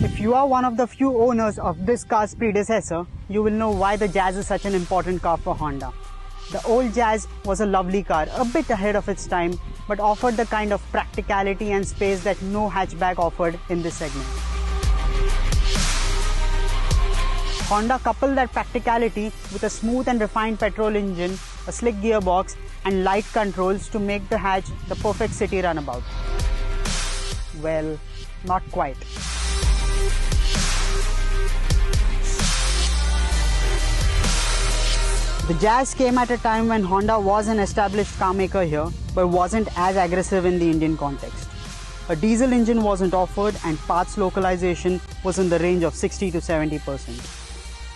If you are one of the few owners of this car's predecessor, you will know why the Jazz is such an important car for Honda. The old Jazz was a lovely car, a bit ahead of its time, but offered the kind of practicality and space that no hatchback offered in this segment. Honda coupled that practicality with a smooth and refined petrol engine, a slick gearbox, and light controls to make the hatch the perfect city runabout. Well, not quite. The Jazz came at a time when Honda was an established car maker here, but wasn't as aggressive in the Indian context. A diesel engine wasn't offered and parts localization was in the range of 60 to 70%.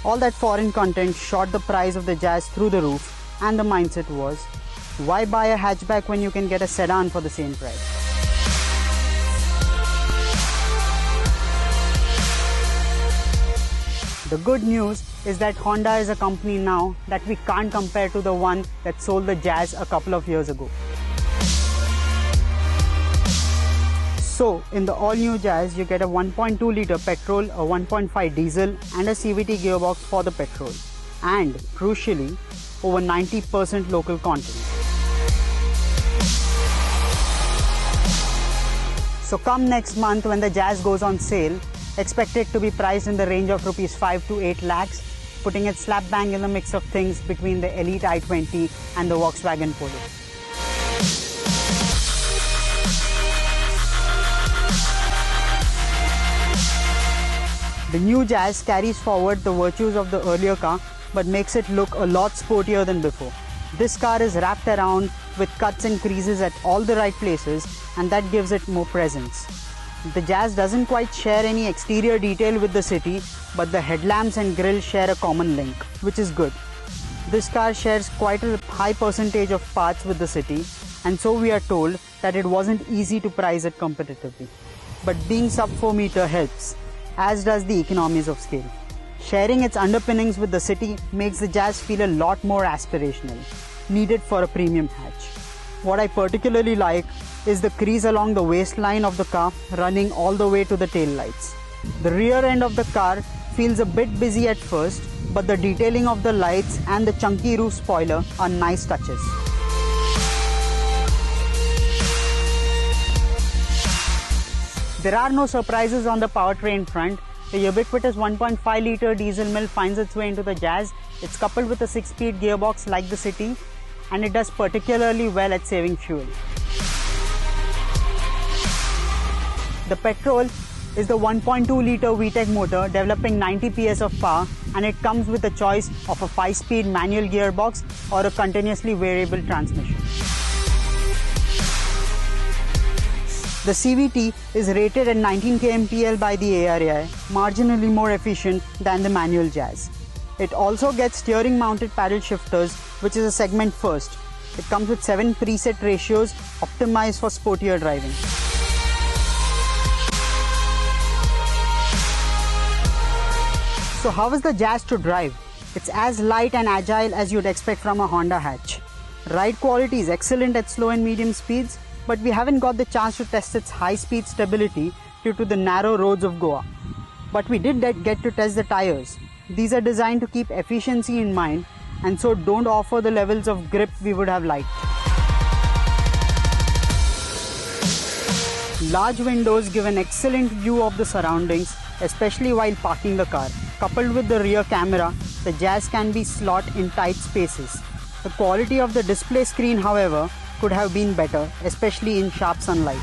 All that foreign content shot the price of the Jazz through the roof, and the mindset was, why buy a hatchback when you can get a sedan for the same price? The good news is that Honda is a company now that we can't compare to the one that sold the Jazz a couple of years ago. So, in the all-new Jazz, you get a 1.2 litre petrol, a 1.5 diesel and a CVT gearbox for the petrol. And, crucially, over 90% local content. So come next month when the Jazz goes on sale, expect it to be priced in the range of rupees 5 to 8 lakhs, putting it slap bang in the mix of things between the Elite i20 and the Volkswagen Polo. The new Jazz carries forward the virtues of the earlier car but makes it look a lot sportier than before. This car is wrapped around with cuts and creases at all the right places, and that gives it more presence. The Jazz doesn't quite share any exterior detail with the City, but the headlamps and grille share a common link, which is good. This car shares quite a high percentage of parts with the City, and so we are told that it wasn't easy to price it competitively. But being sub 4 meter helps, as does the economies of scale. Sharing its underpinnings with the City makes the Jazz feel a lot more aspirational, needed for a premium hatch. What I particularly like is the crease along the waistline of the car running all the way to the tail lights. The rear end of the car feels a bit busy at first, but the detailing of the lights and the chunky roof spoiler are nice touches. There are no surprises on the powertrain front. The ubiquitous 1.5 litre diesel mill finds its way into the Jazz. It's coupled with a 6-speed gearbox like the City, and it does particularly well at saving fuel. The petrol is the 1.2 litre VTEC motor developing 90 PS of power, and it comes with a choice of a 5-speed manual gearbox or a continuously variable transmission. The CVT is rated at 19 kmpl by the ARAI, marginally more efficient than the manual Jazz. It also gets steering mounted paddle shifters, which is a segment first. It comes with 7 preset ratios optimized for sportier driving. So how is the Jazz to drive? It's as light and agile as you'd expect from a Honda hatch. Ride quality is excellent at slow and medium speeds, but we haven't got the chance to test its high-speed stability due to the narrow roads of Goa. But we did get to test the tires. These are designed to keep efficiency in mind, and so don't offer the levels of grip we would have liked. Large windows give an excellent view of the surroundings, especially while parking the car. Coupled with the rear camera, the Jazz can be slotted in tight spaces. The quality of the display screen, however, could have been better, especially in sharp sunlight.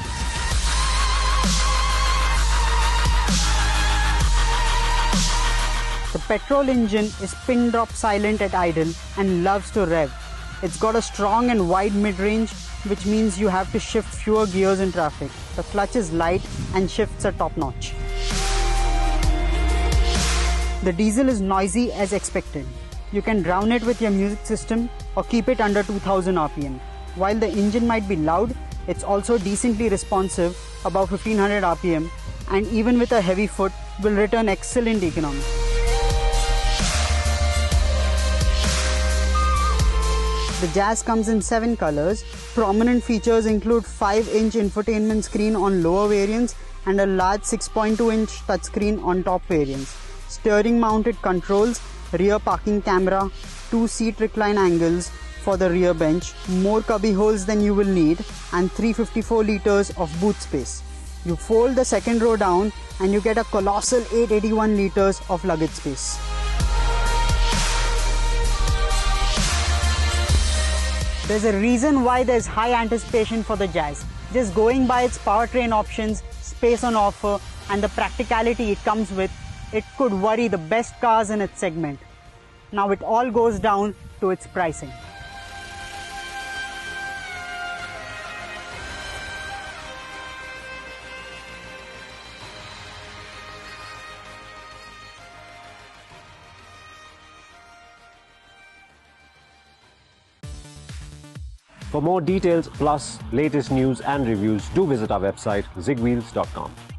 The petrol engine is pin drop silent at idle and loves to rev. It's got a strong and wide mid-range, which means you have to shift fewer gears in traffic. The clutch is light and shifts are top-notch. The diesel is noisy as expected. You can drown it with your music system or keep it under 2000 RPM. While the engine might be loud, it's also decently responsive above 1500 RPM, and even with a heavy foot will return excellent economy. The Jazz comes in 7 colors. Prominent features include 5-inch infotainment screen on lower variants and a large 6.2-inch touchscreen on top variants. Steering mounted controls, rear parking camera, 2 seat recline angles for the rear bench, more cubby holes than you will need, and 354 liters of boot space. You fold the second row down and you get a colossal 881 liters of luggage space. There's a reason why there's high anticipation for the Jazz. Just going by its powertrain options, space on offer, and the practicality it comes with, it could worry the best cars in its segment. Now it all goes down to its pricing. For more details plus latest news and reviews, do visit our website zigwheels.com.